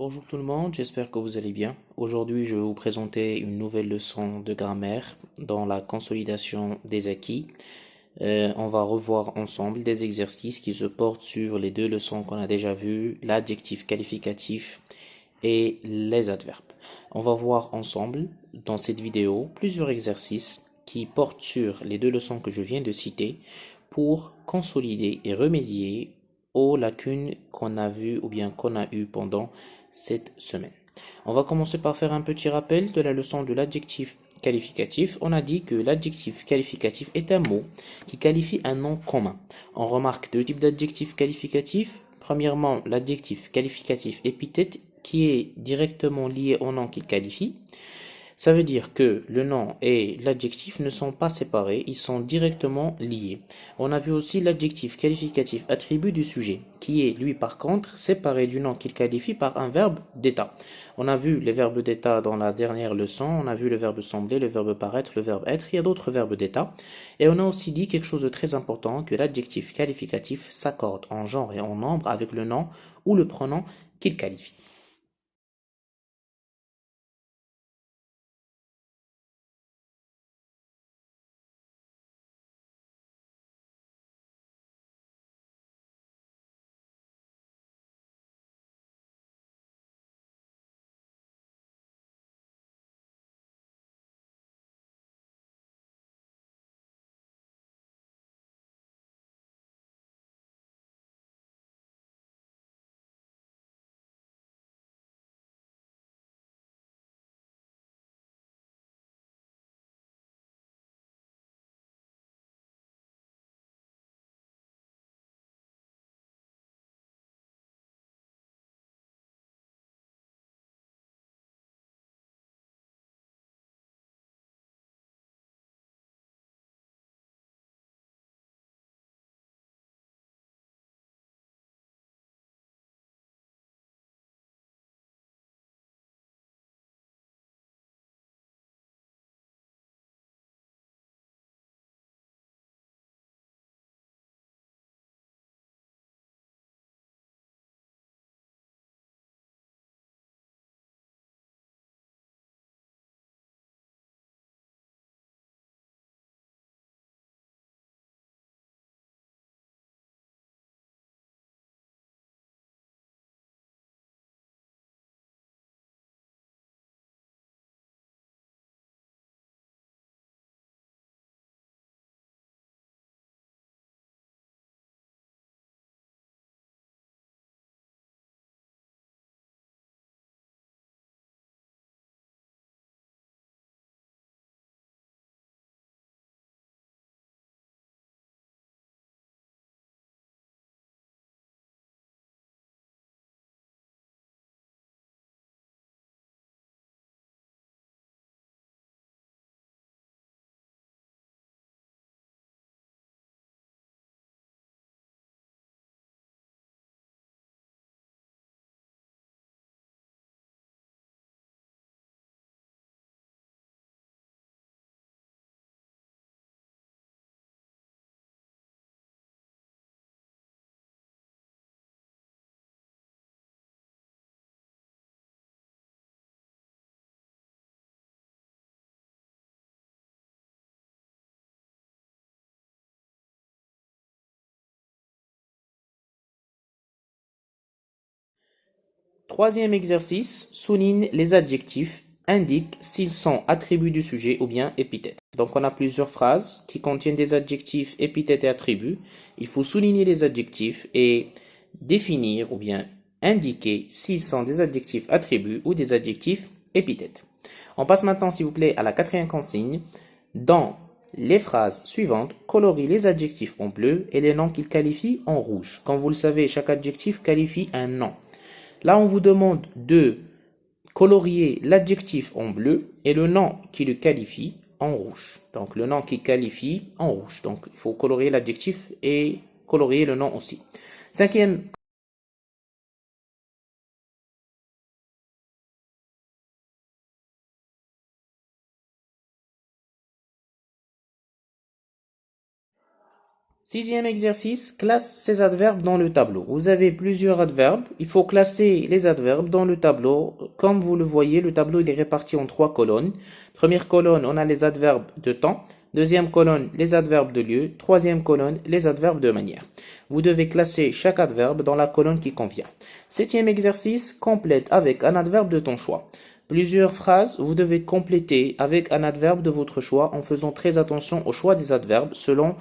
Bonjour tout le monde, j'espère que vous allez bien. Aujourd'hui, je vais vous présenter une nouvelle leçon de grammaire dans la consolidation des acquis. On va revoir ensemble des exercices qui se portent sur les deux leçons qu'on a déjà vues, l'adjectif qualificatif et les adverbes. On va voir ensemble dans cette vidéo plusieurs exercices qui portent sur les deux leçons que je viens de citer pour consolider et remédier aux lacunes qu'on a vues ou bien qu'on a eues pendant cette semaine. On va commencer par faire un petit rappel de la leçon de l'adjectif qualificatif. On a dit que l'adjectif qualificatif est un mot qui qualifie un nom commun. On remarque deux types d'adjectifs qualificatifs. Premièrement, l'adjectif qualificatif épithète qui est directement lié au nom qu'il qualifie. Ça veut dire que le nom et l'adjectif ne sont pas séparés, ils sont directement liés. On a vu aussi l'adjectif qualificatif attribut du sujet, qui est lui par contre séparé du nom qu'il qualifie par un verbe d'état. On a vu les verbes d'état dans la dernière leçon, on a vu le verbe sembler, le verbe paraître, le verbe être, il y a d'autres verbes d'état. Et on a aussi dit quelque chose de très important, que l'adjectif qualificatif s'accorde en genre et en nombre avec le nom ou le pronom qu'il qualifie. Troisième exercice, souligne les adjectifs, indique s'ils sont attributs du sujet ou bien épithètes. Donc on a plusieurs phrases qui contiennent des adjectifs, épithètes et attributs. Il faut souligner les adjectifs et définir ou bien indiquer s'ils sont des adjectifs attributs ou des adjectifs épithètes. On passe maintenant, s'il vous plaît, à la quatrième consigne. Dans les phrases suivantes, colorie les adjectifs en bleu et les noms qu'ils qualifient en rouge. Comme vous le savez, chaque adjectif qualifie un nom. Là, on vous demande de colorier l'adjectif en bleu et le nom qui le qualifie en rouge. Donc, le nom qui qualifie en rouge. Donc, il faut colorier l'adjectif et colorier le nom aussi. Cinquième. Sixième exercice, classe ces adverbes dans le tableau. Vous avez plusieurs adverbes. Il faut classer les adverbes dans le tableau. Comme vous le voyez, le tableau il est réparti en trois colonnes. Première colonne, on a les adverbes de temps. Deuxième colonne, les adverbes de lieu. Troisième colonne, les adverbes de manière. Vous devez classer chaque adverbe dans la colonne qui convient. Septième exercice, complète avec un adverbe de ton choix. Plusieurs phrases, vous devez compléter avec un adverbe de votre choix en faisant très attention au choix des adverbes selon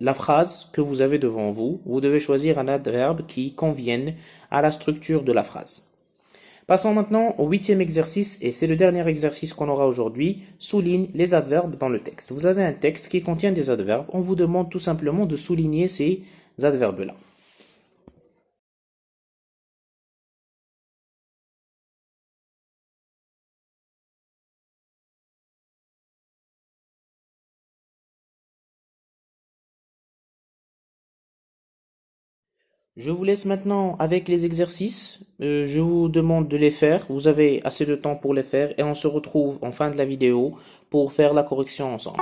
la phrase que vous avez devant vous. Vous devez choisir un adverbe qui convienne à la structure de la phrase. Passons maintenant au huitième exercice, et c'est le dernier exercice qu'on aura aujourd'hui. Souligne les adverbes dans le texte. Vous avez un texte qui contient des adverbes. On vous demande tout simplement de souligner ces adverbes-là. Je vous laisse maintenant avec les exercices. Je vous demande de les faire. Vous avez assez de temps pour les faire et on se retrouve en fin de la vidéo pour faire la correction ensemble.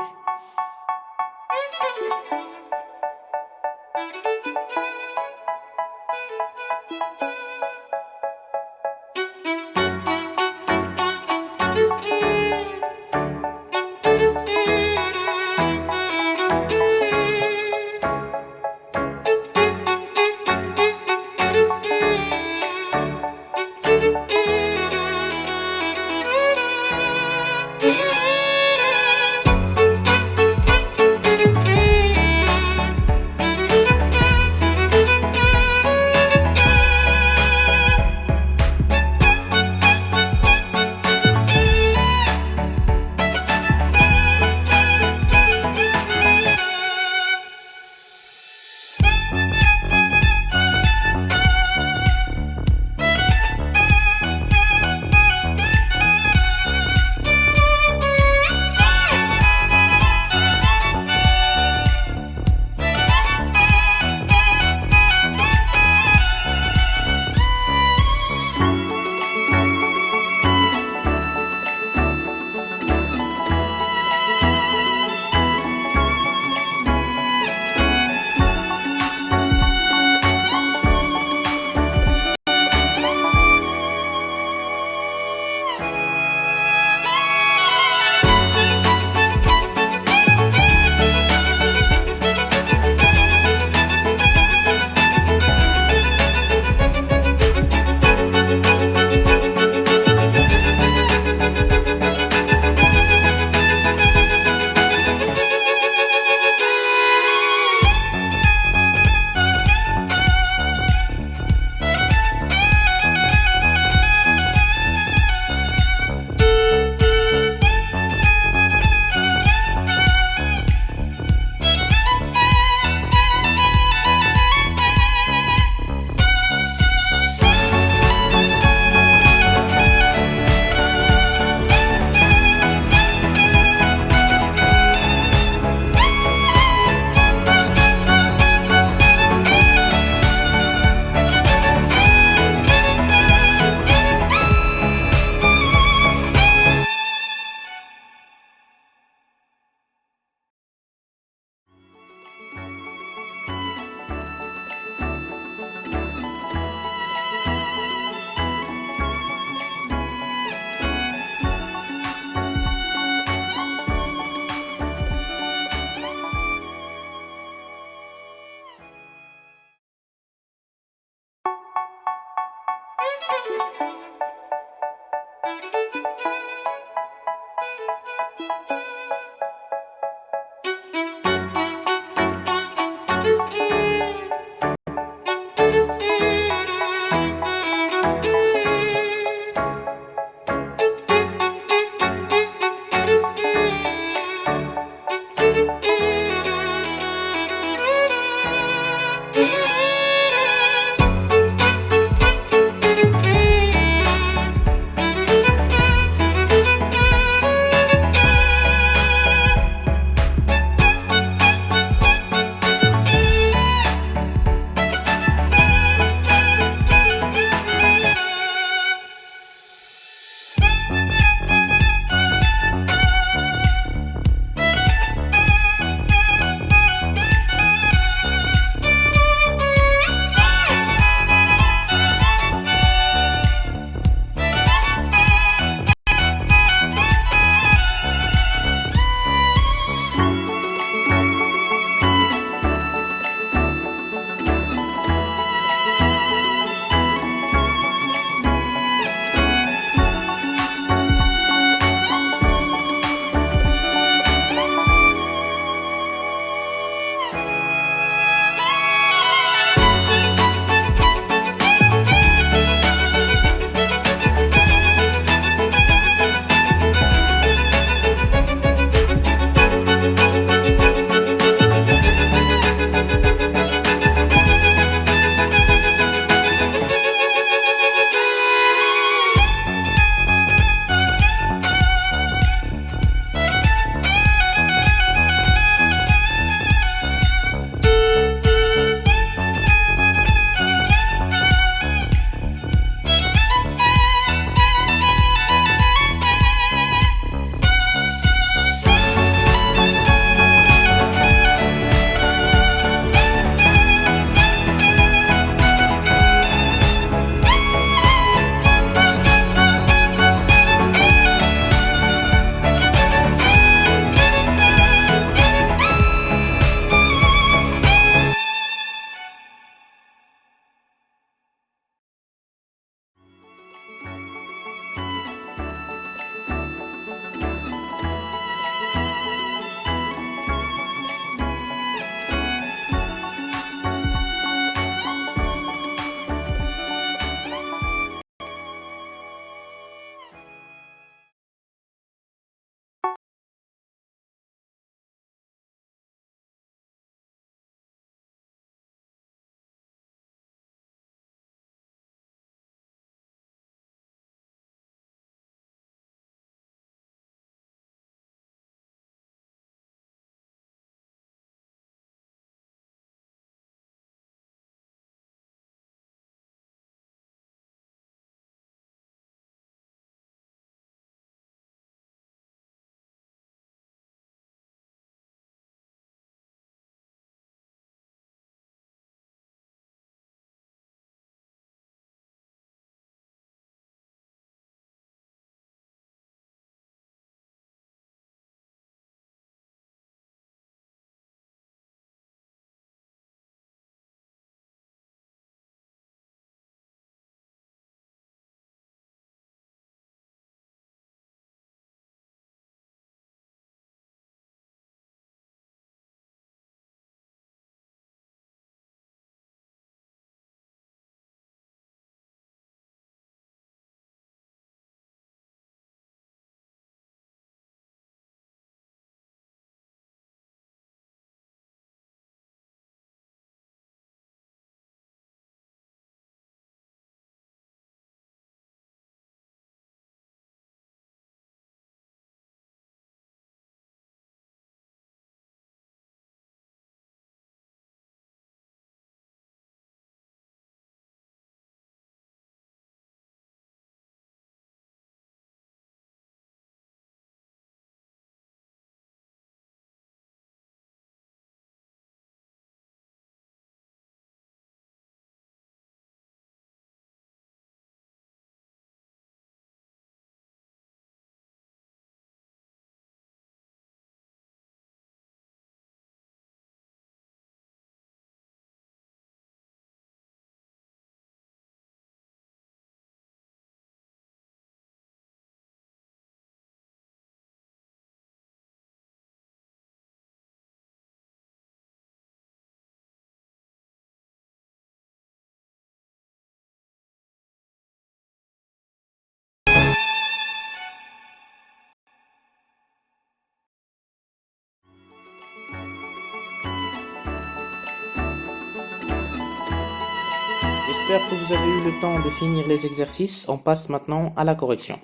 j'espère que vous avez eu le temps de finir les exercices. On passe maintenant à la correction.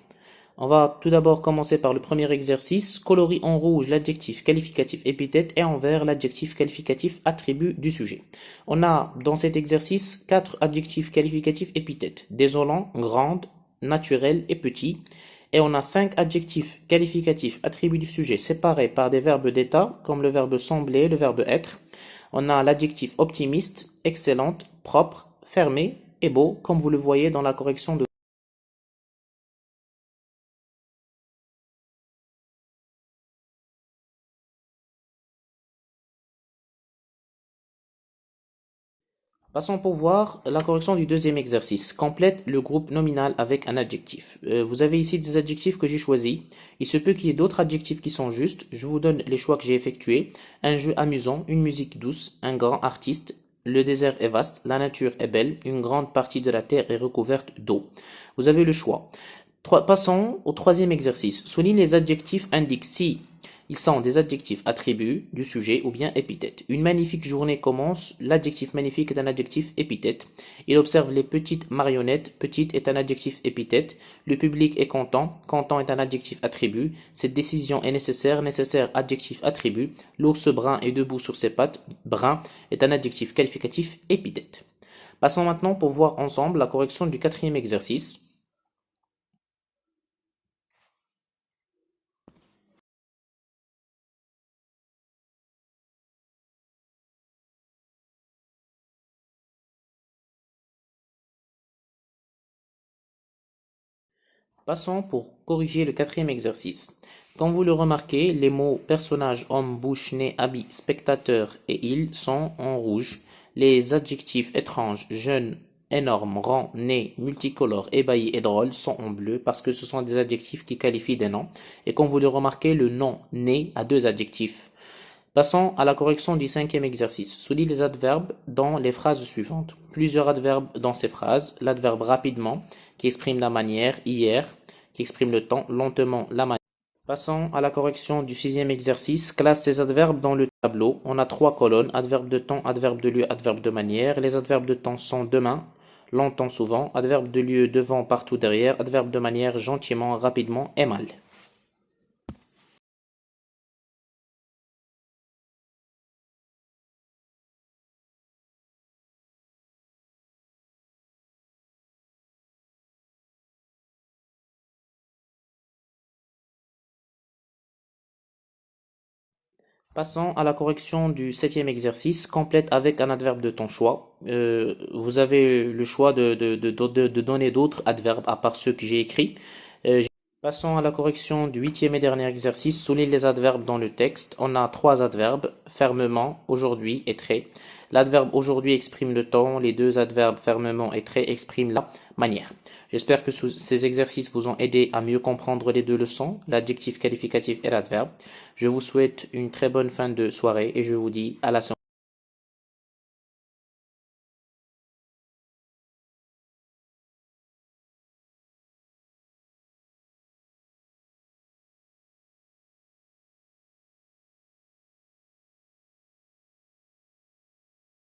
On va tout d'abord commencer par le premier exercice. Colorie en rouge l'adjectif qualificatif épithète et en vert l'adjectif qualificatif attribut du sujet. On a dans cet exercice 4 adjectifs qualificatifs épithètes. Désolant, grande, naturel et petit. Et on a 5 adjectifs qualificatifs attributs du sujet séparés par des verbes d'état comme le verbe sembler, le verbe être. On a l'adjectif optimiste, excellente, propre, fermé et beau comme vous le voyez dans la correction de. Passons pour voir la correction du deuxième exercice. Complète le groupe nominal avec un adjectif. Vous avez ici des adjectifs que j'ai choisis. Il se peut qu'il y ait d'autres adjectifs qui sont justes. Je vous donne les choix que j'ai effectués. Un jeu amusant, une musique douce, un grand artiste, le désert est vaste, la nature est belle, une grande partie de la terre est recouverte d'eau. Vous avez le choix. Passons au troisième exercice. Souligne les adjectifs indiquent si ils sont des adjectifs attributs du sujet ou bien épithètes. Une magnifique journée commence. L'adjectif magnifique est un adjectif épithète. Il observe les petites marionnettes. Petite est un adjectif épithète. Le public est content. Content est un adjectif attribut. Cette décision est nécessaire. Nécessaire, adjectif attribut. L'ours brun est debout sur ses pattes. Brun est un adjectif qualificatif épithète. Passons maintenant pour voir ensemble la correction du quatrième exercice. Passons pour corriger le quatrième exercice. Comme vous le remarquez, les mots personnage, homme, bouche, nez, habit, spectateur et il sont en rouge. Les adjectifs étrange, jeune, énorme, rond, né, multicolore, ébahi et drôle sont en bleu parce que ce sont des adjectifs qui qualifient des noms. Et comme vous le remarquez, le nom né a 2 adjectifs. Passons à la correction du cinquième exercice. Souligne les adverbes dans les phrases suivantes. Plusieurs adverbes dans ces phrases. L'adverbe rapidement, qui exprime la manière, hier, qui exprime le temps, lentement, la manière. Passons à la correction du sixième exercice. Classe ces adverbes dans le tableau. On a 3 colonnes. Adverbe de temps, adverbe de lieu, adverbe de manière. Les adverbes de temps sont demain, longtemps, souvent. Adverbe de lieu, devant, partout, derrière. Adverbe de manière, gentiment, rapidement et mal. Passons à la correction du septième exercice. Complète avec un adverbe de ton choix. Vous avez le choix de donner d'autres adverbes à part ceux que j'ai écrits. Passons à la correction du huitième et dernier exercice. Souligne les adverbes dans le texte. On a 3 adverbes, fermement, aujourd'hui et très. L'adverbe aujourd'hui exprime le temps, les 2 adverbes fermement et très expriment la manière. J'espère que ces exercices vous ont aidé à mieux comprendre les 2 leçons, l'adjectif qualificatif et l'adverbe. Je vous souhaite une très bonne fin de soirée et je vous dis à la semaine.